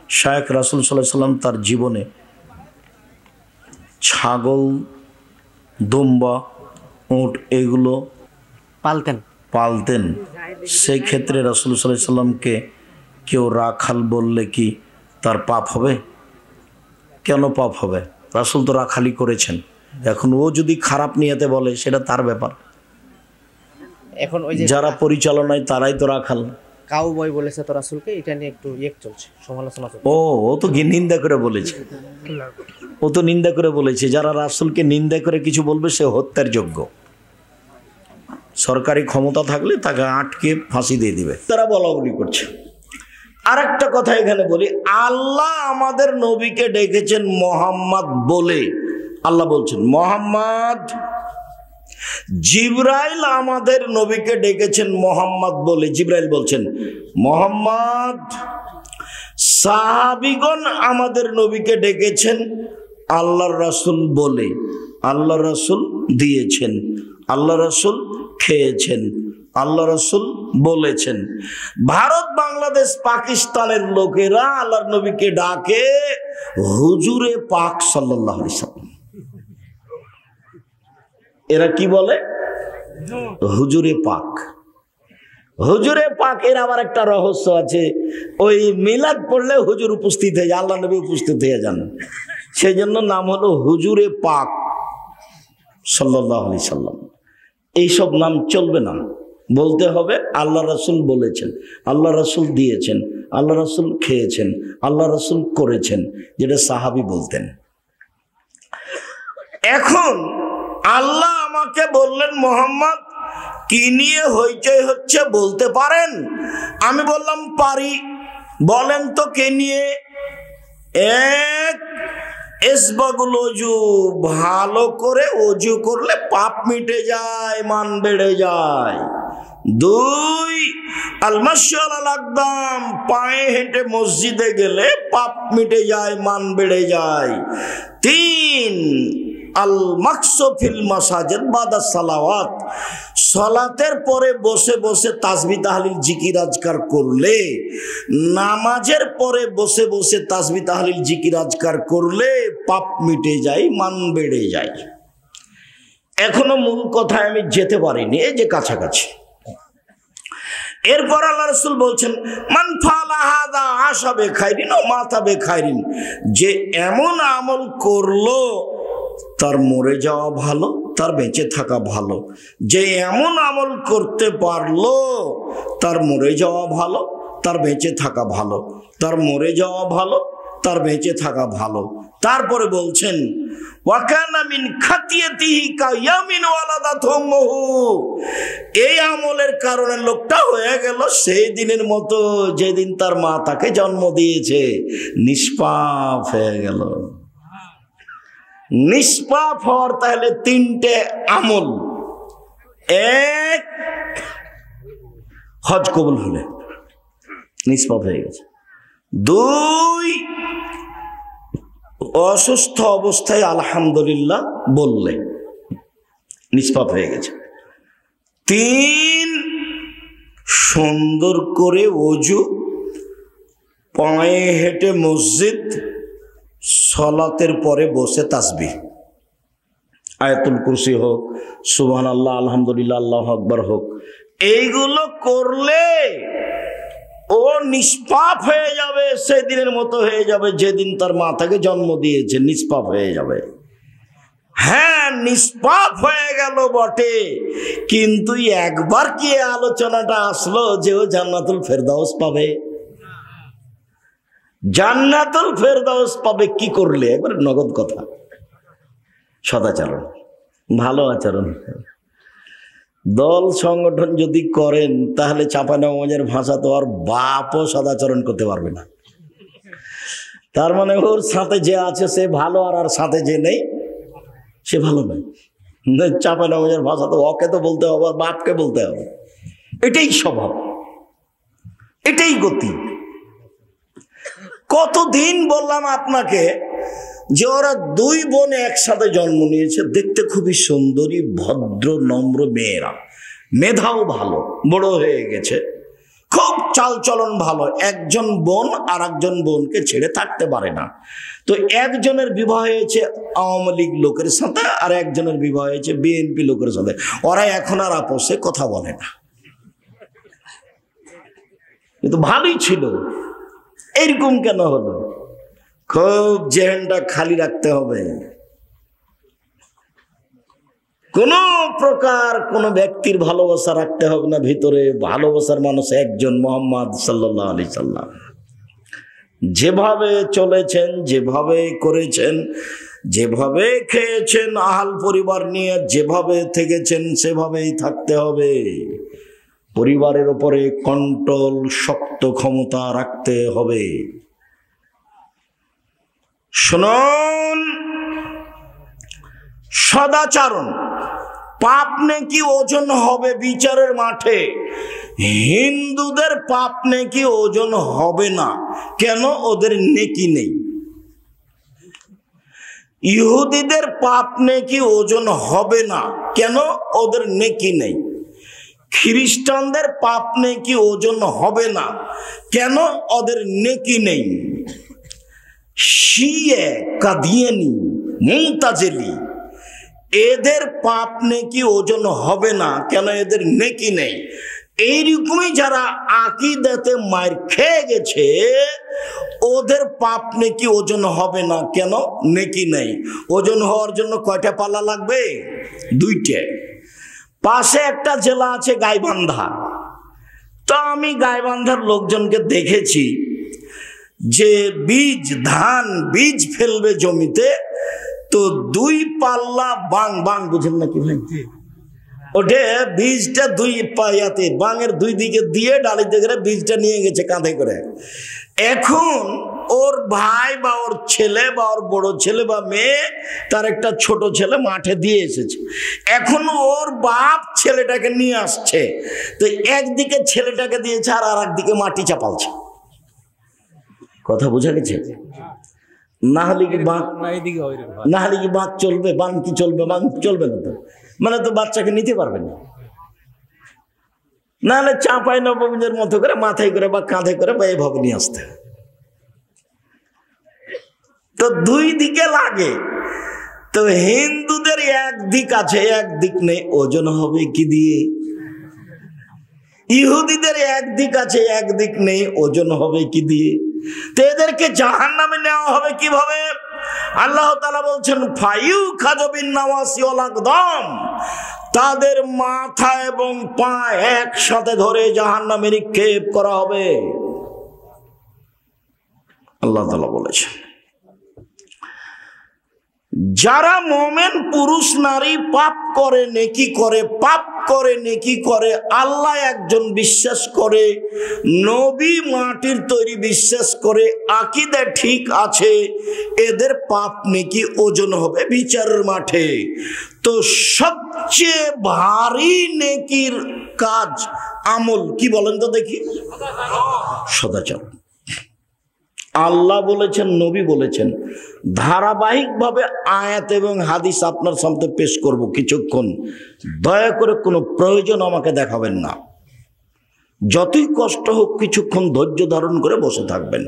শায়েখ রাসূল সাল্লাল্লাহু আলাইহি সাল্লাম তার জীবনে ছাগল, দুম্বা, উট এগুলো পালতেন। সেই ক্ষেত্রে রাসূল সাল্লাল্লাহু আলাইহি সাল্লামকে কেউ রাখাল বললে কি তার পাপ হবে? কেন পাপ হবে? রাসূল তো রাখালি করেছেন। এখন ও যদি খারাপ নিয়তে বলে সেটা তার ব্যাপার। এখন ওই যে যারা পরিচালনায় তারাই তো রাখাল। কাউ বয় বলেছে তো রাসূলকে, এটা নিয়ে একটু চলছে, সমালোচনা চলছে। ও তো নিন্দা করে বলেছে, ও তো নিন্দা করে বলেছে। যারা রাসূলকে নিন্দা করে কিছু বলবে সে হত্যার যোগ্য। সরকারি ক্ষমতা থাকলে তাকে আটকে ফাঁসি দিয়ে দিবে। তারা বলা বলি করছে। আর একটা কথা এখানে বলি, আল্লাহ আমাদের নবীকে ডেকেছেন মোহাম্মদ বলে। আল্লাহ বলছেন মোহাম্মদ। জিবরাইল আমাদের নবীকে ডেকেছেন মোহাম্মদ বলে। জিবরাইল বলছেন মোহাম্মদ। সাহাবীগণ আমাদের নবীকে ডেকেছেন আল্লাহর রাসূল বলে। আল্লাহ রাসূল দিয়েছেন, আল্লাহ রাসূল খেয়েছেন, আল্লাহ রাসূল বলেছেন। ভারত, বাংলাদেশ, পাকিস্তানের লোকেরা আল্লাহর নবীকে ডাকে হুজুরে পাক সাল্লাল্লাহু আলাইহি সাল্লাম। এরা কি বলে? হুজুরে পাক। হুজুরে পাক এর আবার একটা রহস্য আছে। ওই মিলাদ পড়লে হুজুর উপস্থিত হয়ে যায়, আল্লাহ নবী উপস্থিত হয়ে যান, সেই জন্য নাম হলো হুজুরে পাক সাল্লাল্লাহু আলাইহি সাল্লাম। এইসব নাম চলবে না, বলতে হবে আল্লাহ রাসূল বলেছেন, আল্লাহ রাসূল দিয়েছেন, আল্লাহ রাসূল খেয়েছেন, আল্লাহ রাসূল করেছেন, যেটা সাহাবী বলতেন। এখন আল্লাহ আমাকে বললেন মোহাম্মদ কি নিয়ে হইচই হচ্ছে বলতে পারেন? আমি বললাম পারি। বলেন তো কে নিয়ে? এক, ইসবাগুল ওযু, ভালো করে ওযু করলে পাপ মিটে যায়, মান বেড়ে যায়। দুই, আল মাশী আলাল আকদাম, পায়ে হেঁটে মসজিদে গেলে পাপ মিটে যায়, মান বেড়ে যায়। তিন, আল মাকসু ফিল মাসাজিদ বাদা সালাওয়াত, সালাতের পরে বসে বসে তাসবিহ তাহলিল জিকির আজকার করলে, নামাজের পরে বসে বসে তাসবিহ তাহলিল জিকির আজকার করলে পাপ মিটে যায়, মান বেড়ে যায়। এখনো মূল কথায় আমি যেতে পারিনি, এই যে কাছাকাছি। এরপর আল্লাহ রাসূল বলছেন মান ফাআলা হাযা আশা বিখাইরিন ওয়া মাতা বিখাইরিন, যে এমন আমল করলো তার মরে যাওয়া ভালো, তার বেঁচে থাকা ভালো। যে এমন আমল করতে পারলো তার মরে যাওয়া ভালো, তার বেঁচে থাকা ভালো, তার মরে যাওয়া ভালো, তার বেঁচে থাকা ভালো। তারপরে বলছেন ওয়া কানা মিন খাতিয়াতিহি কায়ামিন ওয়ালাদাতহু উম্মুহু, এই আমলের কারণে লোকটা হয়ে গেল সেই দিনের মতো যেদিন তার মা তাকে জন্ম দিয়েছে, নিষ্পাপ হয়ে গেল। নিষ্পাপ হওয়ার তাহলে তিনটে আমল। এক, হজ কবুল হলে নিষ্পাপ হয়ে গেছে। দুই, অসুস্থ অবস্থায় আলহামদুলিল্লাহ বললে নিষ্পাপ হয়ে গেছে। তিন, সুন্দর করে ওযু, পায়ে হেঁটে মসজিদ, সালাতের পরে বসে তাসবিহ, আয়াতুল কুরসি হোক, সুবহানাল্লাহ, আলহামদুলিল্লাহ, আল্লাহু আকবার হোক, এইগুলো করলে ও নিষ্পাপ হয়ে যাবে, সেদিনের মতো হয়ে যাবে যেদিন তার মা তাকে জন্ম দিয়েছে, নিষ্পাপ হয়ে যাবে। হ্যাঁ, নিষ্পাপ হয়ে গেল বটে, কিন্তু একবার কি আলোচনাটা আসলো যে ও জান্নাতুল ফেরদাউস পাবে? জান্নাতুল ফেরদাউস পাবে কি করলে? একবার নগদ কথা, সদাচরণ, ভালো আচরণ। দল সংগঠন যদি করেন তাহলে চাঁপাইনবাবগঞ্জের ভাষা তো আর বাপও সদাচরণ করতে পারবে না। তার মানে ওর সাথে যে আছে সে ভালো, আর সাথে যে নেই সে ভালো নয়। চাঁপাইনবাবগঞ্জের ভাষা তো ওকে তো বলতে হবে, আর বাপকে বলতে হবে। এটাই স্বভাব, এটাই গতি। কতদিন বললাম আপনাকে যে ওরা দুই বোন একসাথে জন্ম নিয়েছে, দেখতে খুবই সুন্দরী, ভদ্র, নম্র মেয়েরা, মেধাও ভালো, বড় হয়ে গেছে। খুব চালচলন ভালো, একজন বোন আর একজন বোনকে ছেড়ে থাকতে পারে না। তো একজনের বিবাহ হয়েছে আওয়ামী লীগ লোকের সাথে, আর একজনের বিবাহ হয়েছে বিএনপি লোকের সাথে। ওরা এখন আর আপোষে কথা বলে না, কিন্তু ভালোই ছিল। এরকম কেন হলো? খুব জেহেনটা খালি রাখতে হবে। কোন প্রকার কোন ব্যক্তির ভালোবাসা রাখতে হবে না ভিতরে। ভালোবাসার মানুষ একজন, মুহাম্মদ সাল্লাল্লাহু আলাইহি সাল্লাম। যেভাবে চলেছেন, যেভাবে করেছেন, যেভাবে খেয়েছেন আহাল পরিবার নিয়ে, যেভাবে থেকেছেন সেভাবেই থাকতে হবে। পরিবারের উপরে কন্ট্রোল, শক্ত ক্ষমতা রাখতে হবে। শুনুন, সদাচরণ, পাপ নেকি ওজন হবে বিচারের মাঠে। হিন্দুদের পাপ নেকি ওজন হবে না, কেন? ওদের নেকি নেই। ইহুদিদের পাপ নেকি ওজন হবে না, কেন? ওদের নেকি নেই। খ্রিস্টানদের পাপ নেকি ওজন হবে না, কেন? ওদের নেকি নেই। শিয়ে, কাদিয়ানি, মুতাজিলি, এদের পাপ নেকি ওজন হবে না, কেন? এদের নেকি নেই। এইরকমই যারা আকীদাতে মার খেয়ে গেছে, ওদের পাপ নেকি ওজন হবে না, কেন? নেকি নেই। ওজন হওয়ার জন্য কয়টা পাল্লা লাগবে? 2টে। পাশে একটা জেলা আছে গাইবান্ধা। তো আমি গাইবান্ধার লোকজনকে দেখেছি যে ধান বীজ ফেলবে জমিতে, তো 2 পাল্লা বাং বুঝেন নাকি ভাই? ওঠে বীজটা 2 পায়াতে বাঙের 2 দিকে দিয়ে ডালিতে করে বীজটা নিয়ে গেছে কাঁধে করে। এখন ওর ভাই বা ওর ছেলে বা ওর বড় ছেলে বা মেয়ে, তার একটা ছোট ছেলে মাঠে দিয়ে এসেছে। এখন ওর বাপ ছেলেটাকে নিয়ে আসছে, তো একদিকে ছেলেটাকে দিয়েছে আর একদিকে মাটি চাপালছে। কথা বোঝা গেছে? না হলে কি বাঁক চলবে? বান কি চলবে? বান চলবে না তো, মানে তো বাচ্চাকে নিতে পারবে না। না হলে চাপাই নবমীদের মতো করে মাথায় করে বা কাঁধে করে বা এভাবে নিয়ে আসতে। তো 2 দিকে লাগে। তো হিন্দুদের একদিক আছে, একদিক নেই, ওজন হবে কি দিয়ে? ইহুদিদের একদিক আছে, একদিক নেই, ওজন হবে কি দিয়ে? তো এদেরকে জাহান্নামে নেওয়া হবে কিভাবে? আল্লাহ তাআলা বলছেন, ফায়ু খাজবিন নাওয়াসি ওয়াল আকদাম, তাদের মাথা এবং পা একসাথে ধরে জাহান্নামে নিক্ষেপ করা হবে। আল্লাহ তাআলা বলেছেন, যারা মুমিন পুরুষ নারী পাপ করে নেকি করে, পাপ করে নেকি করে, আল্লাহ একজন বিশ্বাস করে, নবী মাটির তৈরি বিশ্বাস করে, আকীদা ঠিক আছে, এদের পাপ নেকি ওজন হবে বিচারের মাঠে। তো সবচেয়ে ভারী নেকির কাজ, আমল কি বলেন তো দেখি? সদাচরণ। আল্লাহ বলেছেন, নবী বলেছেন। ধারাবাহিকভাবে আয়াত এবং হাদিস আপনার সামনে পেশ করব কিছুক্ষণ। দয়া করে কোনো প্রয়োজন আমাকে দেখাবেন না। যতই কষ্ট হোক কিছুক্ষণ ধৈর্য ধারণ করে বসে থাকবেন।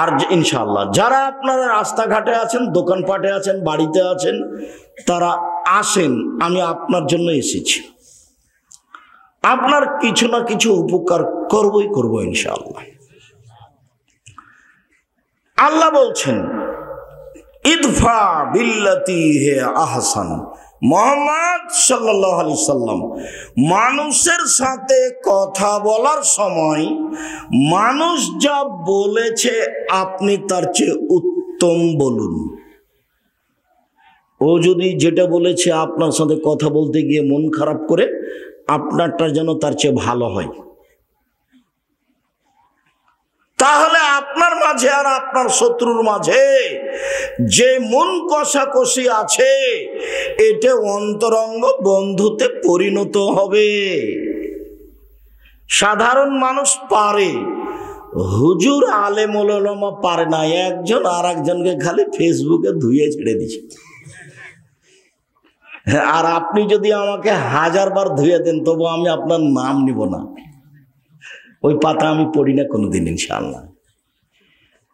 আর ইনশাআল্লাহ যারা আপনারা রাস্তাঘাটে আছেন, দোকানপাটে আছেন, বাড়িতে আছেন, তারা আসেন, আমি আপনার জন্য এসেছি। আপনার কিছু না কিছু উপকার করবই করব ইনশাআল্লাহ। আল্লাহ বলছেন, ইদফা বিল্লাতি হে আহসান। মুহাম্মদ সাল্লাল্লাহু আলাইহি সাল্লাম মানুষের সাথে কথা বলার সময় মানুষ যা বলেছে আপনি তার চেয়ে উত্তম বলুন। ও যদি যেটা বলেছে আপনার সাথে কথা বলতে গিয়ে মন খারাপ করে, আপনারটা যেন তার চেয়ে ভালো হয়। তাহলে আপনার মাঝে আর আপনার শত্রুর মাঝে যে মন কষাকষি আছে, এটা অন্তরঙ্গ বন্ধুতে পরিণত হবে। সাধারণ মানুষ পারে, হুজুর আলেম ওলামা পারে না। একজন আর একজনকে খালি ফেসবুকে ধুয়ে ছেড়ে দিচ্ছে। আর আপনি যদি আমাকে 1000 বার ধুয়ে দেন, তবু আমি আপনার নাম নিব না। ওই পাতা আমি পড়ি না কোনোদিন ইনশাআল্লাহ।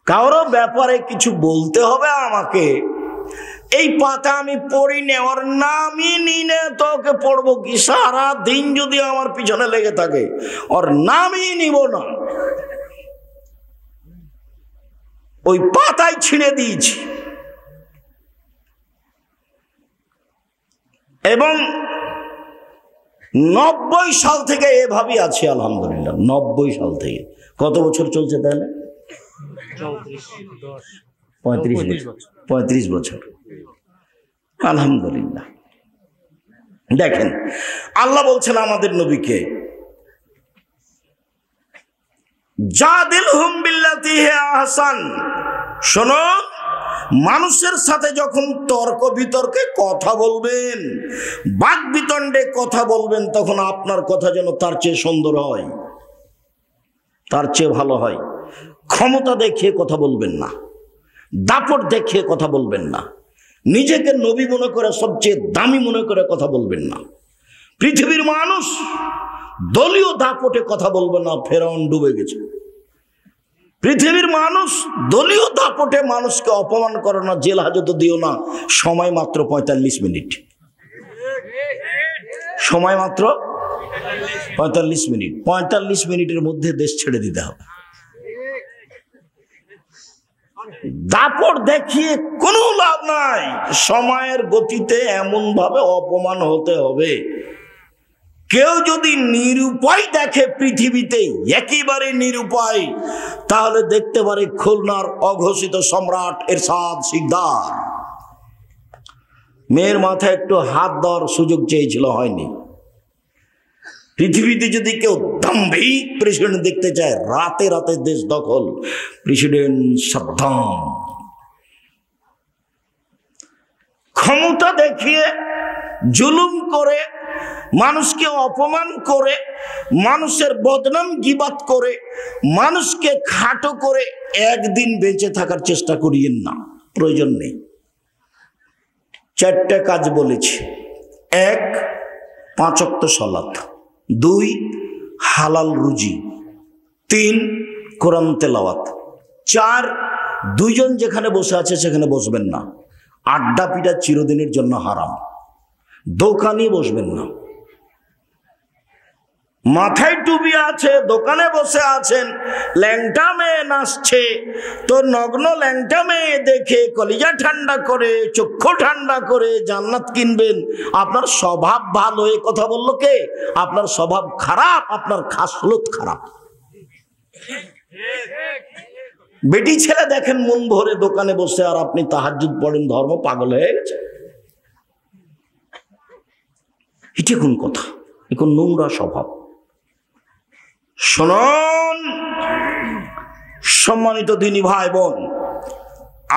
কারো ব্যাপারে কিছু বলতে হবে আমাকে, এই পাতা আমি পড়ি না, ওর নামই নিনে তোকে পড়বো কি? সারা দিন যদি আমার পিছনে লেগে থাকে ওর নামই নিব না। ওই পাতায় ছিঁড়ে দিয়েছি। এবং 90 সাল থেকে এভাবেই আছি আলহামদুলিল্লাহ। 90 সাল থেকে। কত বছর চলছে তাহলে? 35 বছর আলহামদুলিল্লাহ। দেখেন আল্লাহ বলছেন আমাদের নবীকে, জাদিলহুম বিল্লাতি হি আহসান। শোনো, মানুষের সাথে যখন তর্ক বিতর্কে কথা বলবেন, বাক বিতণ্ডে কথা বলবেন, তখন আপনার কথা যেন তার চেয়ে সুন্দর হয়, তার চেয়ে ভালো হয়। ক্ষমতা দেখিয়ে কথা বলবেন না, দাপট দেখিয়ে কথা বলবেন না, নিজেকে নবী মনে করে সবচেয়ে দামি মনে করে কথা বলবেন না। পৃথিবীর মানুষ দলীয় দাপটে কথা বলবে না, ফেরাউন ডুবে গেছে। পৃথিবীর মানুষ দলীয় দাপটে মানুষকে অপমান করে না, জেল হাজতে দিও না। সময় মাত্র 45 মিনিট, সময় মাত্র 45 মিনিট। 45 মিনিটের মধ্যে দেশ ছেড়ে দিতে হবে। দাপট দেখিয়ে কোনো লাভ নাই। সময়ের গতিতে এমন ভাবে অপমান হতে হবে, কেউ যদি নিরুপায় দেখে পৃথিবীতে, একেবারে নিরুপায়, তাহলে দেখতে পারে খুলনার অঘোষিত সম্রাট এরশাদ শিকদার। মেয়ের মাথায় একটু হাত দেওয়ার সুযোগ চেয়েছিল, হয়নি। পৃথিবীতে যদি কেউ দাম্ভিক প্রেসিডেন্ট দেখতে চায়, রাতে রাতে দেশ দখল, প্রেসিডেন্ট সাদ্দাম। ক্ষমতা দেখিয়ে জুলুম করে, মানুষকে অপমান করে, মানুষের বদনাম গীবাত করে, মানুষকে খাটো করে একদিন বেঁচে থাকার চেষ্টা করিয়েন না, প্রয়োজন নেই। 4টে কাজ বলেছি। 1, 5 ওয়াক্ত সালাত। 2, হালাল রুজি। 3, কোরআন তেলাওয়াত। 4, দুইজন যেখানে বসে আছে সেখানে বসবেন না। আড্ডা পিটা চিরদিনের জন্য হারাম। দোকানে বসবেন না। মাথায় টুপি আছে, দোকানে বসে আছেন, ল্যাংটা মেয়ে নাচছে, তো নগ্ন ল্যাংটা মেয়ে দেখে কলিজা ঠান্ডা করে, চক্ষু ঠান্ডা করে জান্নাত কিনবেন। আপনার স্বভাব ভালো, এ কথা বললো কে? আপনার স্বভাব খারাপ, আপনার খাসলত খারাপ। বেটি ছেলে দেখেন মন ভরে দোকানে বসে, আর আপনি তাহাজ্জুদ পড়েন, ধর্ম পাগল হয়ে গেছে। এটা কোন কথা? এ কোন নোংরা স্বভাব। শুনুন সম্মানিত দিনী ভাই বোন,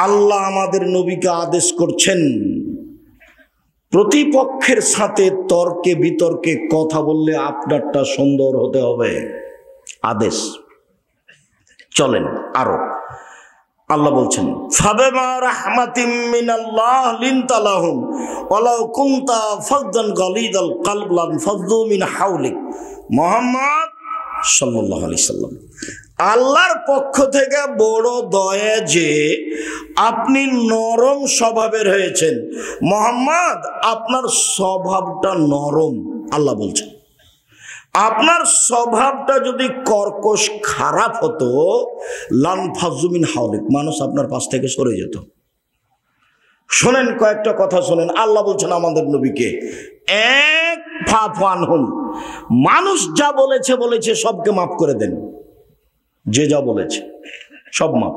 আল্লাহ আমাদের নবীকে আদেশ করছেন, প্রতিপক্ষের সাথে তর্কে বিতর্কে কথা বললে আপনারটা সুন্দর হতে হবে। আদেশ। চলেন আরো। আল্লাহ বলছেন, ফাবিমা রাহমাতিম মিনাল্লাহ লিনতা লাহুম ওয়ালাউ কুনতা ফাযযান গালিযাল কলব লানফাযযু মিন হাওলিক। মুহাম্মদ সাল্লাল্লাহু আলাইহি সাল্লাম, আল্লাহর পক্ষ থেকে বড় দয়া যে আপনি নরম স্বভাবের হয়েছেন। মুহাম্মদ, আপনার স্বভাবটা নরম। আল্লাহ বলছেন, আপনার স্বভাবটা যদি কর্কশ খারাপ হতো, লানফাযযু মিন হাওলিক, মানুষ আপনার পাশ থেকে সরে যেত। শোনেন, কয়েকটা কথা শোনেন। আল্লাহ বলছেন আমাদের নবীকে, এক ফাফু আনহুম, মানুষ যা বলেছে বলেছে সবকে মাফ করে দেন। যে যা বলেছে সব মাফ।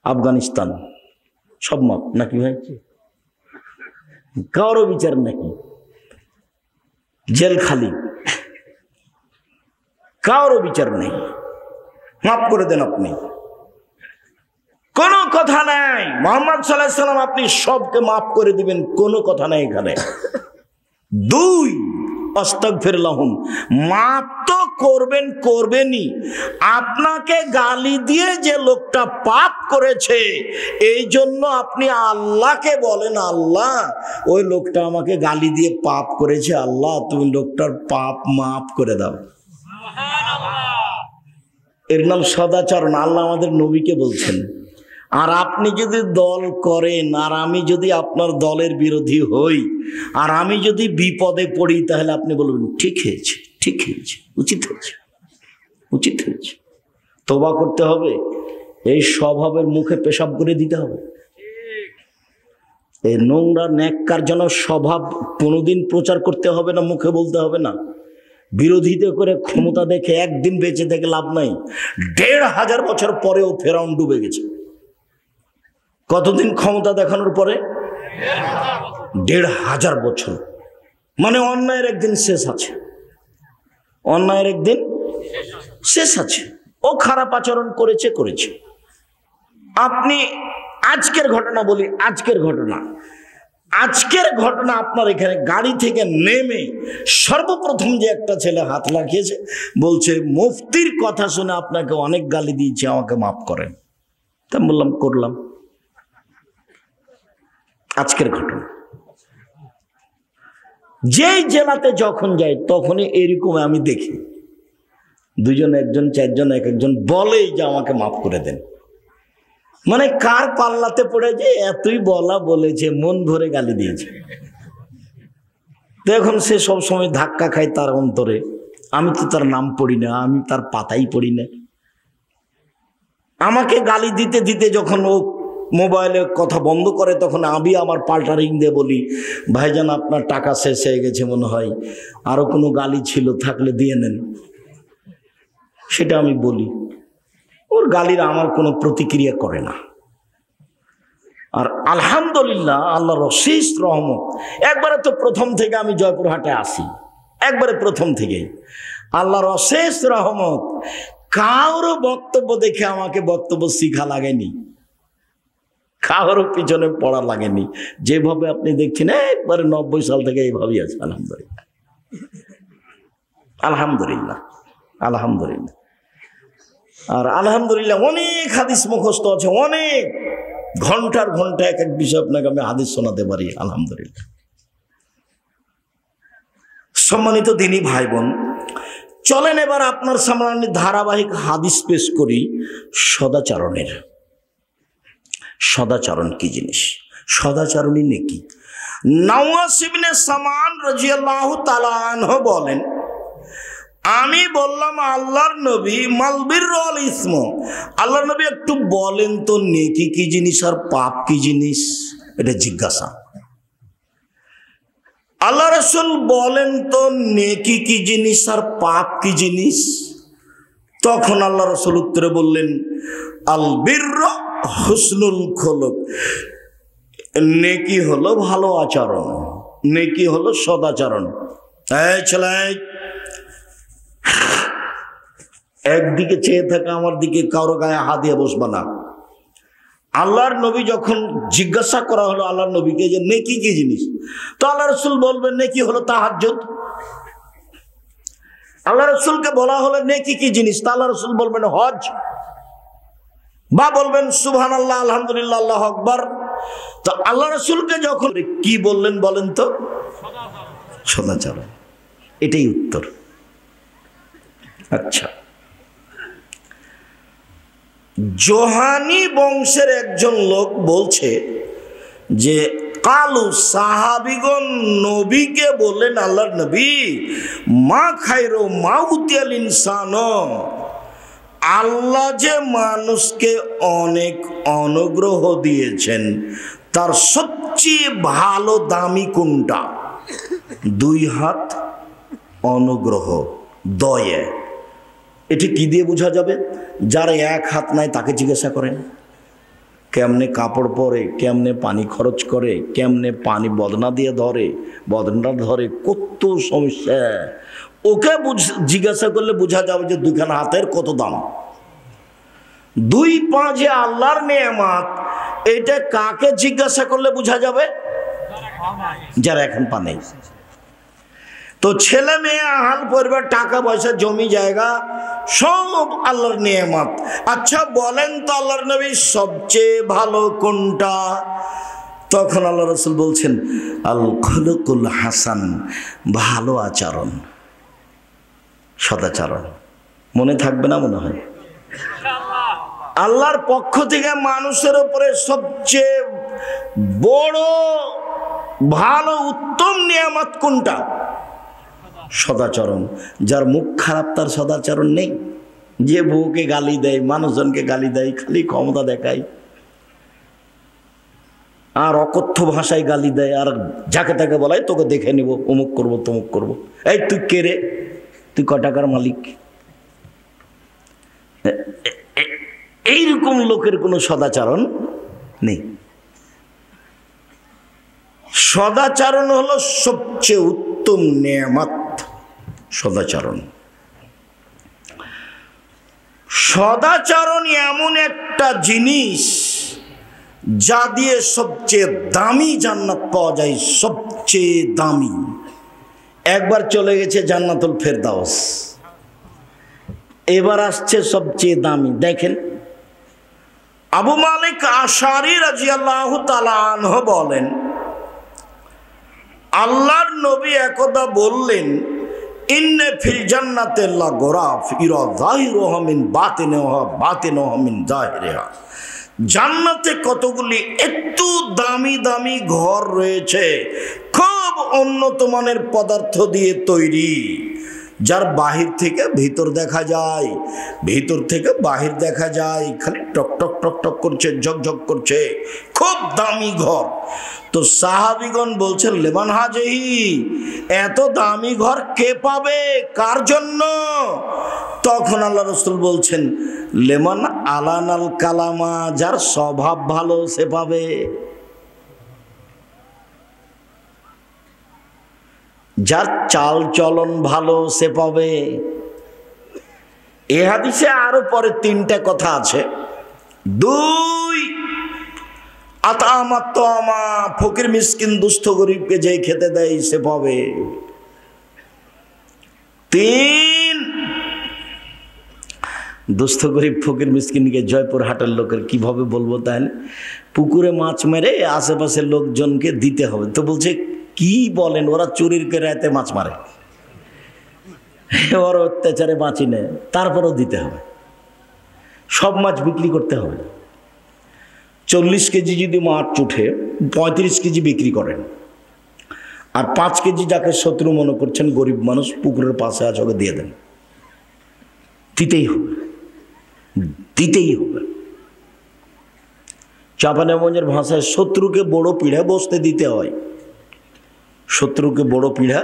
আফগানিস্তান সব মাফ নাকি ভাই? কারো বিচার নাকি? জেল খালি, কারো বিচার নেই, মাফ করে দেন আপনি। কোনো কথা নাই। মুহাম্মদ সাল্লাল্লাহু আলাইহি সাল্লাম, আপনি সবকে মাফ করে দিবেন, কোনো কথা নাই এখানে। 2, আস্তাগফিরুল্লাহুম, মাফ তো করবেনই। আপনাকে গালি দিয়ে যে লোকটা পাপ করেছে, এই জন্য আপনি আল্লাহকে বলেন, আল্লাহ ওই লোকটা আমাকে গালি দিয়ে পাপ করেছে, আল্লাহ তুমি লোকটার পাপ মাফ করে দাও। এর নাম সদাচরণ। আল্লাহ আমাদের নবীকে বলছেন। আর আপনি যদি দল করেন, আর আমি যদি আপনার দলের বিরোধী হই, আর আমি যদি বিপদে পড়ি, তাহলে আপনি বলবেন ঠিক হয়েছে, ঠিক হয়েছে, উচিত হয়েছে, উচিত হয়েছে। তওবা করতে হবে, এই স্বভাবের মুখে পেশাব করে দিতে হবে। এই নোংরা ন্যাক্কারজনক স্বভাব কোনোদিন প্রচার করতে হবে না, মুখে বলতে হবে না। বিরোধিতা করে ক্ষমতা দেখে একদিন বেঁচে থেকে লাভ নাই। ১৫০০ বছর পরেও ফেরাউন ডুবে গেছে। কতদিন ক্ষমতা দেখানোর পরে? ১৫০০ বছর। মানে অন্যায়ের একদিন শেষ আছে, অন্যায়ের একদিন শেষ আছে। ও খারাপ আচরণ করেছে করেছে। আপনি আজকের ঘটনা বলি, আজকের ঘটনা আপনার এখানে গাড়ি থেকে নেমে সর্বপ্রথম যে একটা ছেলে হাত লাগিয়েছে, বলছে মুফতির কথা শুনে আপনাকে অনেক গালি দিয়েছি, আমাকে মাফ করেন। তা বললাম করলাম। আজকের ঘটনা। যেই জেলাতে যখন যাই তখনই এরকম আমি দেখি, দুজন, একজন, চারজন, এক একজন বলেই যে আমাকে মাফ করে দেন। মানে কার পাল্লাতে পড়ে যে এতই বলা বলেছে, মন ভরে গালি দিয়েছে। তো এখন সে সব সময় ধাক্কা খায় তার অন্তরে। আমি তো তার নাম পড়ি না, আমি তার পাতাই পড়ি না। আমাকে গালি দিতে দিতে যখন ও মোবাইলে কথা বন্ধ করে, তখন আমি আমার পাল্টা রিং দিয়ে বলি, ভাইজান আপনার টাকা শেষ হয়ে গেছে মনে হয়, আরো কোনো গালি ছিল থাকলে দিয়ে নেন। সেটা আমি বলি। ওর গালির আমার কোনো প্রতিক্রিয়া করে না। আর আলহামদুলিল্লাহ, আল্লাহর অশেষ রহমত। একবারে তো প্রথম থেকে আমি জয়পুরহাটে আসি, একবারে প্রথম থেকেই আল্লাহর অশেষ রহমত। কারো বক্তব্য দেখে আমাকে বক্তব্য শিখা লাগেনি, কারো পিছনে পড়া লাগেনি। যেভাবে আপনি দেখছেন একবারে 90 সাল থেকে এইভাবেই আছে। আলহামদুলিল্লাহ, আলহামদুলিল্লাহ, আলহামদুলিল্লাহ। আর আলহামদুলিল্লাহ অনেক হাদিস মুখস্থ আছে, অনেক ঘন্টার ঘন্টা এক এক বিষয় আপনাকে আমি হাদিস শোনাতে পারি। আলহামদুলিল্লাহ। সম্মানিত দিনী ভাই বোন, চলেন এবার আপনার সামনে ধারাবাহিক হাদিস পেশ করি সদাচরণের। সদাচরণ কি জিনিস? সদাচরণই নেকি। নাওয়াস ইবনে সামান রাদিয়াল্লাহু তাআলা আনহু বলেন, আমি বললাম আল্লাহর নবী, মালবির ওয়াল ইসম, আল্লাহর নবী একটু বলেন তো নেকি কি জিনিস আর পাপ কি জিনিস? এটা জিজ্ঞাসা। আল্লাহ রাসূল বলেন তো নেকি কি জিনিস আর পাপ কি জিনিস? তখন আল্লাহ রাসূল উত্তরে বললেন, আল বিরর হুসনুল খুলুক, নেকি হলো ভালো আচরণ, নেকি হলো সদাচরণ। এই ছেলে, একদিকে চেয়ে থাকা আমার দিকে, কারো গায়ে হাত দিয়ে বসবা না। আল্লাহর নবী যখন জিজ্ঞাসা করা হলো আল্লাহর নবীকে যে নেকি কি জিনিস, তো আল্লাহ রাসূল বলবেন নেকি হলো তাহাজ্জুদ। আল্লাহ রাসূলকে বলা হলো নেকি কি জিনিস, তা আল্লাহ রাসূল বলবেন হজ, বা বলবেন সুবহানাল্লাহ, আলহামদুলিল্লাহ, আল্লাহু আকবার। তো আল্লাহ রাসূলকে যখন কি বললেন বলেন তো? সদাচরণ। এটাই উত্তর। আচ্ছা, জোহানি বংশের একজন লোক বলছে যে কালু সাহাবিগণ নবীকে বললেন, আল্লাহর নবী, মা খায়রু মাউতিয়াল ইনসান, আল্লাহ যে মানুষকে অনেক অনুগ্রহ দিয়েছেন, তার সবচেয়ে ভালো দামি কোনটা? 2 হাত অনুগ্রহ, দয়ে। এটি কি দিয়ে বোঝা যাবে? যার 1 হাত নাই তাকে জিজ্ঞাসা করেন কেমনে কাপড় পরে, কেমনে পানি খরচ করে, কেমনে পানি বদনা দিয়ে ধরে, বদনা ধরে, কত সমস্যা। ওকে জিজ্ঞাসা করলে বোঝা যাবে যে 2খানা হাতের কত দাম। 2 পা যে আল্লাহর নেয়ামত, এটা কাকে জিজ্ঞাসা করলে বোঝা যাবে? যারা এখন পা নেই। তো ছেলে মেয়ে, আহাল পরিবার, টাকা পয়সা, জমি জায়গা, সব আল্লাহর নেয়ামত। আচ্ছা বলেন তো আল্লাহর নবী সবচেয়ে ভালো কোনটা? তখন আল্লাহ রাসূল বলছেন, আল খুলুকুল হাসান, ভালো আচরণ, সদাচরণ। মনে থাকবে না মনে হয়? আল্লাহর পক্ষ থেকে মানুষের উপরে সবচেয়ে বড় ভালো উত্তম নিয়ামত কোনটা? সদাচরণ। যার মুখ খারাপ তার সদাচরণ নেই। যে বউকে গালি দেয়, মানুষজনকে গালি দেয়, খালি ক্ষমতা দেখায় আর অকথ্য ভাষায় গালি দেয়, আর যাকে তাকে বলায় তোকে দেখে নিব, অমুক করবো তমুক করবো। এই তুই কে রে? তুই ক টাকার মালিক? এইরকম লোকের কোনো সদাচরণ নেই। সদাচরণ হলো সবচেয়ে উত্তম নেয়ামত। সদাচরণ সদাচরণ এমন একটা জিনিস যা দিয়ে সবচেয়ে দামি জান্নাত পাওয়া যায়। সবচেয়ে দামি। একবার চলে গেছে জান্নাতুল ফেরদাউস, এবার আসছে সবচেয়ে দামি। দেখেন, আবু মালিক আশারি রাদিয়াল্লাহু তাআলা আনহু বলেন, আল্লাহর নবী একদা বললেন, ইন্নে ফিল জান্নাতি লাগরাফ ইরা যাহিরুহা মিন বাতিনিহা বাতিনুহা মিন যাহিরিহা। জান্নাতে কতগুলি একটু দামি দামি ঘর রয়েছে, খুব উন্নত মানের পদার্থ দিয়ে তৈরি, যার বাহির থেকে ভিতর দেখা যায়, ভিতর থেকে বাহির দেখা যায়, খালি টক টক টক টক করছে, ঝকঝক করছে, খুব দামি ঘর। তো সাহাবীগণ বলছেন, লেমান হাজেহি, এত দামি ঘর কে পাবে, কার জন্য? তখন আল্লাহ রাসূল বলছেন, লেমান আলানাল কালামা, যার স্বভাব ভালো সে পাবে। যার চাল চলন ভালো সে পাবে। এ হাদিসে আরো পরে তিনটা কথা আছে। 2, আতামাত তামা, ফকির মিসকিন দুস্থ গরিবকে যে খেতে দেয় সে পাবে। 3, দুস্থ গরিব ফকির মিসকিনকে জয়পুরহাটের লোকের কিভাবে বলবো, তাহলে পুকুরে মাছ মেরে আশেপাশের লোকজনকে দিতে হবে। তো বলছে, কি বলেন, ওরা চুরির করে রাতে মাছ মারে, ওর অত্যাচারে বাঁচি নেয়, তারপরেও দিতে হবে। সব মাছ বিক্রি করতে হবে। 40 কেজি যদি মাছ উঠে 35 কেজি বিক্রি করেন, আর 5 কেজি যাকে শত্রু মনে করছেন, গরিব মানুষ পুকুরের পাশে আছে, ওকে দিয়ে দেন। দিতেই হবে, দিতেই হবে। চাঁপানেগঞ্জের ভাষায় শত্রুকে বড় পিঠা বসতে দিতে হয়। শত্রুকে বড় পিঠা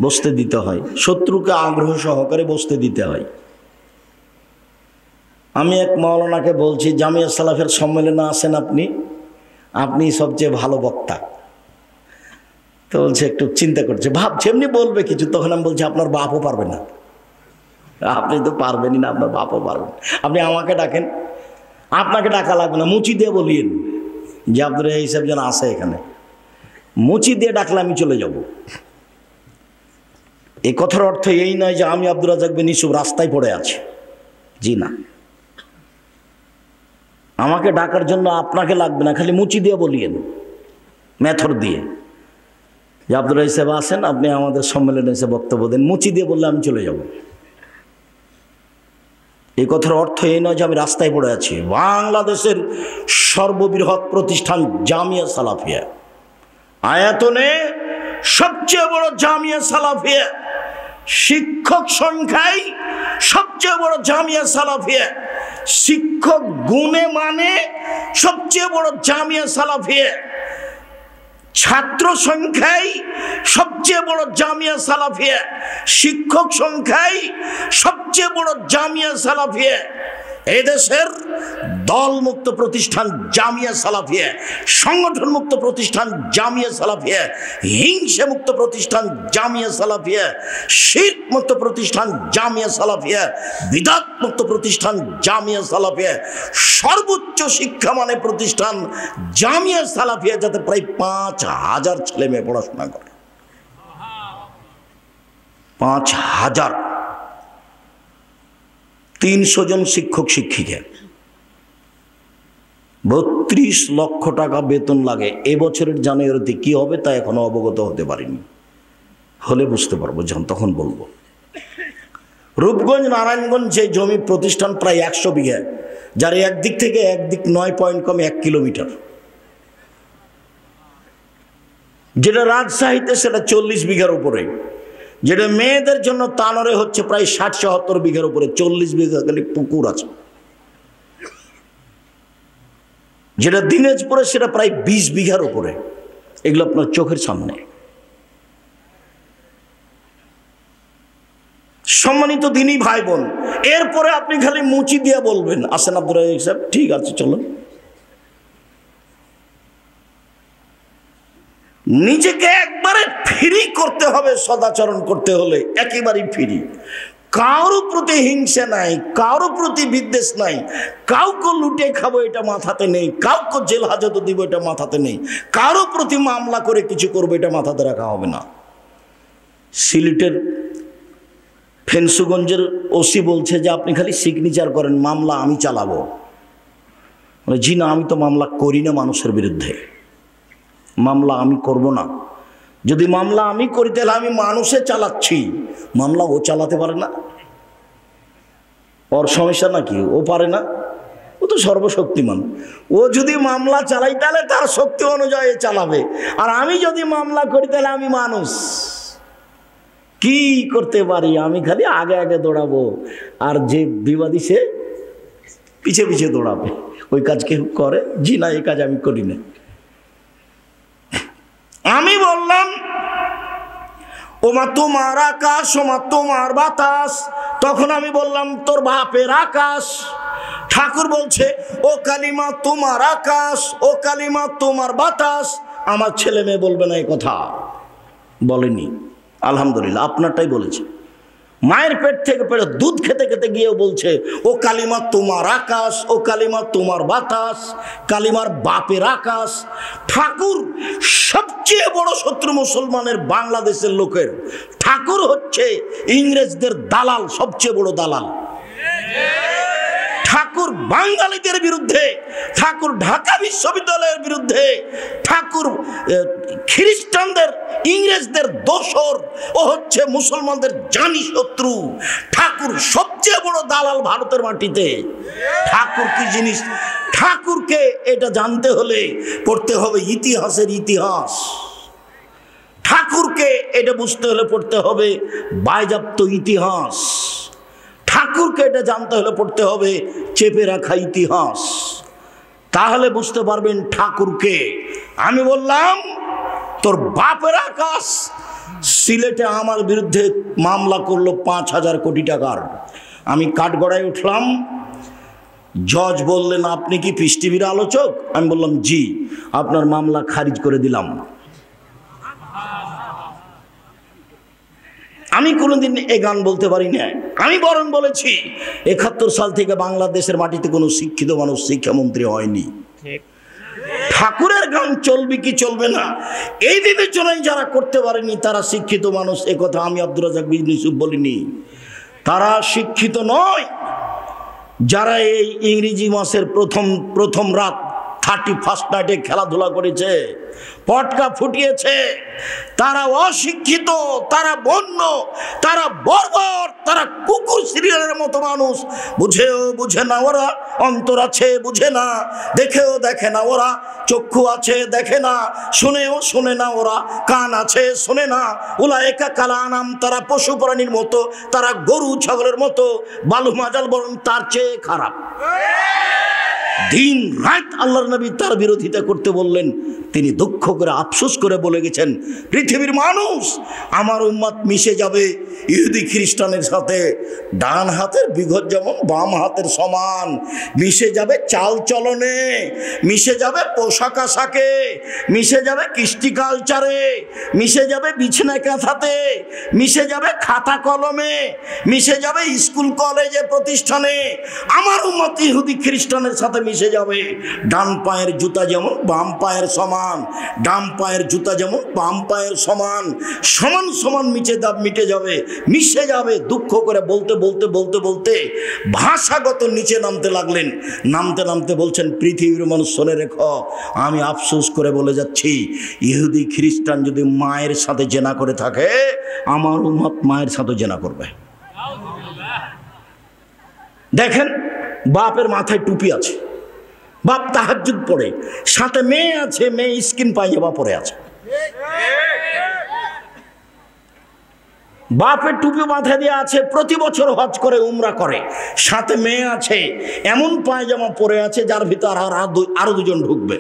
বসতে দিতে হয়, শত্রুকে আগ্রহ সহকারে বসতে দিতে হয়। আমি এক মাওলানাকে বলছি, জামিয়া সালাফের সম্মেলনে আসেন আপনি সবচেয়ে ভালো বক্তা। তো বলছে, একটু চিন্তা করছে, ভাবছে এমনি বলবে কিছু। তখন আমি বলছি, আপনার বাপও পারবে না। আপনি তো পারবেনই না, আপনার বাপও পারবেন। আপনি আমাকে ডাকেন, আপনাকে ডাকা লাগবে না, মুচি দিয়ে বলিয়েন যে আপনার এই সব যেন আসে এখানে। মুচি দিয়ে ডাকলে আমি চলে যাব। এই কথার অর্থ এই নয় যে আমি আব্দুর রাজ্জাক বিন ইউসুফ রাস্তায় পড়ে আছি। জি না, আমাকে ডাকার জন্য আপনাকে লাগবে না, খালি মুচি দিয়ে বলিয়েন, মেথর দিয়ে, যে আব্দুর রাজ্জাক সাহেব আসেন, আপনি আমাদের সম্মেলনে এসে বক্তব্য দেন। মুচি দিয়ে বললে আমি চলে যাব। এই কথার অর্থ এই নয় যে আমি রাস্তায় পড়ে আছি। বাংলাদেশের সর্ববৃহৎ প্রতিষ্ঠান জামিয়া সালাফিয়া, আয়াতনে সবচেয়ে বড় জামিয়া সালাফিয়া, শিক্ষক সংখ্যায় সবচেয়ে বড় জামিয়া সালাফিয়া, শিক্ষক গুণে মানে সবচেয়ে বড় জামিয়া সালাফিয়া, ছাত্র সংখ্যায় সবচেয়ে বড় জামিয়া সালাফিয়া, শিক্ষক সংখ্যায় সবচেয়ে বড় জামিয়া সালাফিয়া। এদেশের দলমুক্ত প্রতিষ্ঠান জামিয়া সালাফিয়া, সংগঠন মুক্ত প্রতিষ্ঠান জামিয়া সালাফিয়া, হিংসা মুক্ত প্রতিষ্ঠান জামিয়া সালাফিয়া, শিরক মুক্ত প্রতিষ্ঠান জামিয়া সালাফিয়া, বিদআত মুক্ত প্রতিষ্ঠান জামিয়া সালাফিয়া, সর্বোচ্চ শিক্ষা মানে প্রতিষ্ঠান জামিয়া সালাফিয়া, যাতে প্রায় 5000 ছেলে মেয়ে পড়াশোনা করে। 5000, 300 জন শিক্ষক শিক্ষিকা, 32 লক্ষ টাকা বেতন লাগে। এবছরের জানুয়ারিতে কি হবে তা এখনো অবগত হতে পারিনি, হলে বুঝতে পারবো, তখন বলবো। রূপগঞ্জ নারায়ণগঞ্জ যে জমি প্রতিষ্ঠান প্রায় 100 বিঘা, যার একদিক থেকে একদিক 9 পয়েন্ট কমে 1 কিলোমিটার। যেটা রাজশাহীতে সেটা 40 বিঘার উপরে, যেটা মেয়েদের জন্য তানরে হচ্ছে প্রায় 60-70 বিঘার উপরে, 40 বিঘা খালি পুকুর আছে। যেটা দিনাজপুরে সেটা প্রায় 20 বিঘার উপরে। এগুলো আপনার চোখের সামনে। সম্মানিত দিনী ভাই বোন, এরপরে আপনি খালি মুচি দিয়ে বলবেন আসেন আব্দুর রাজ্জাক সাহেব, ঠিক আছে চলো। নিজেকে একবারে ফ্রি করতে হবে, সদাচরণ করতে হলে একেবারেই ফ্রি। কারো প্রতি হিংসা নাই, কারো প্রতি বিদ্বেষ নাই, কাউকে লুটে খাবো এটা মাথাতে নেই, কাউকে জেল হাজতে দিব এটা মাথাতে নেই, কারো প্রতি মামলা করে কিছু করবো এটা মাথাতে রাখা হবে না। সিলেটের ফেন্সুগঞ্জের ওসি বলছে যে আপনি খালি সিগনেচার করেন, মামলা আমি চালাবো। জি না, আমি তো মামলা করি না মানুষের বিরুদ্ধে, মামলা আমি করব না। যদি মামলা আমি করি তাহলে আমি মানুষে চালাচ্ছি, মামলা ও চালাতে পারে না। ওর সমস্যা নাকি? ও পারে না? ও তো সর্বশক্তিমান। ও যদি মামলা চালাই তাহলে তার শক্তি অনুযায়ী চালাবে, আর আমি যদি মামলা করি তাহলে আমি মানুষ কি করতে পারি? আমি খালি আগে আগে দৌড়াবো, আর যে বিবাদী সে পিছে পিছে দৌড়াবে। ওই কাজ কেউ করে? জি না, এই কাজ আমি করি না। আমি বললাম ওমা তোমার আকাশ, ওমা তোমার বাতাস। তখন আমি বললাম তোর বাপের আকাশ। ঠাকুর বলছে ও কালিমা তোমার আকাশ, ও কালিমা তোমার বাতাস। আমার ছেলে মেয়ে বলবে না এই কথা, বলেনি। আলহামদুলিল্লাহ, আপনারটাই বলেছে। মায়ের পেট থেকে পেটে দুধ খেতে খেতে গিয়েও বলছে ও কালিমা তোমার আকাশ, ও কালিমা তোমার বাতাস, কালিমার বাপের আকাশ। ঠাকুর সবচেয়ে বড় শত্রু মুসলমানের, বাংলাদেশের লোকের। ঠাকুর হচ্ছে ইংরেজদের দালাল, সবচেয়ে বড় দালাল। ঠাকুর বাঙালিদের বিরুদ্ধে, ঠাকুর ঢাকা বিশ্ববিদ্যালয়ের বিরুদ্ধে, ঠাকুর খ্রিস্টানদের, ইংরেজদের দোসর। ও হচ্ছে মুসলমানদের জানি শত্রু। ঠাকুর সবচেয়ে বড় দালাল ভারতের মাটিতে। ঠাকুর কি জিনিস? ঠাকুরকে এটা জানতে হলে পড়তে হবে ইতিহাসের ইতিহাস। ঠাকুরকে এটা বুঝতে হলে পড়তে হবে বায়জাপ্ত ইতিহাস। ঠাকুরকে এটা জানতে হলে পড়তে হবে চেপে রাখা ইতিহাস, তাহলে বুঝতে পারবেন ঠাকুরকে। আমি বললাম তোর বাপের আকাশ সিলেটে আমার বিরুদ্ধে মামলা করলো 5,000 কোটি টাকার। আমি কাঠগড়ায় উঠলাম, জজ বললেন আপনি কি পিস টিভির আলোচক? আমি বললাম জি, আপনার মামলা খারিজ করে দিলাম। আমি কোনোদিন এ গান বলতে পারি না। আমি বরং বলেছি 71 সাল থেকে বাংলাদেশের মাটিতে কোনো শিক্ষিত মানুষ শিক্ষামন্ত্রী হয়নি। ঠাকুরের গান চলবে কি চলবে না এই বিবেচনায় যারা করতে পারেনি তারা শিক্ষিত মানুষ, এ কথা আমি আব্দুর রাজ্জাক বিন ইউসুফ বলিনি। তারা শিক্ষিত নয়। যারা এই ইংরেজি মাসের প্রথম রাত 31st নাইটে খেলাধুলা করেছে, পটকা ফুটিয়েছে, তারা অশিক্ষিত, তারা বন্য, তারা বর্বর, তারা কুকুর সিরিয়ালের মতো মানুষ। বুঝেও বুঝে না ওরা, অন্তর আছে বুঝে না, দেখেও দেখে না ওরা, চক্ষু আছে দেখে না, শুনেও শুনে না ওরা, কান আছে শোনে না। উলায়েকা কালা আনাম, তারা পশু প্রাণীর মতো, তারা গরু ছাগলের মতো, বালু মাজাল বরং তার চেয়ে খারাপ। দিন রাত আল্লাহর নবী তার বিরোধিতা করতে বললেন। তিনি দুঃখ করে আফসোস করে বলে গেছেন, পৃথিবীর মানুষ আমার উম্মত মিশে যাবে ইহুদি খ্রিস্টানের সাথে। ডান হাতের বিঘত যেমন বাম হাতের সমান, মিশে যাবে চাল চলনে, মিশে যাবে পোশাক আশাকে, মিশে যাবে কৃষ্টি কালচারে, মিশে যাবে বিছানা কাঁথাতে, মিশে যাবে খাতা কলমে, মিশে যাবে স্কুল কলেজে প্রতিষ্ঠানে। আমার উম্মত ইহুদি খ্রিস্টানের সাথে মিশে যাবে। ডান পায়ের জুতা যেমন বাম পায়ের সমান, ডান পায়ের জুতা যেমন বাম পায়ের সমান, সমান সমান মিটে যাবে, মিশে যাবে। দুঃখ করে বলতে বলতে বলতে বলতে ভাষাগত নিচে নামতে লাগলেন। নামতে নামতে বলছেন, পৃথিবীর মানুষ শোনে রেখো, আমি আফসোস করে বলে যাচ্ছি, ইহুদি খ্রিস্টান যদি মায়ের সাথে জেনা করে থাকে, আমার উম্মত মায়ের সাথে জেনা করবে। দেখেন বাপের মাথায় টুপি আছে, বাপ তাহাজ্জুদ পড়ে, সাথে মেয়ে আছে, মেয়ে স্কিন পায়জামা পরে আছে। বাপের টুপি মাথায় দিয়ে আছে, প্রতি বছর হজ করে উমরা করে, সাথে মেয়ে আছে, এমন পায়জামা পরে আছে যার ভিতর আরো দুজন ঢুকবে।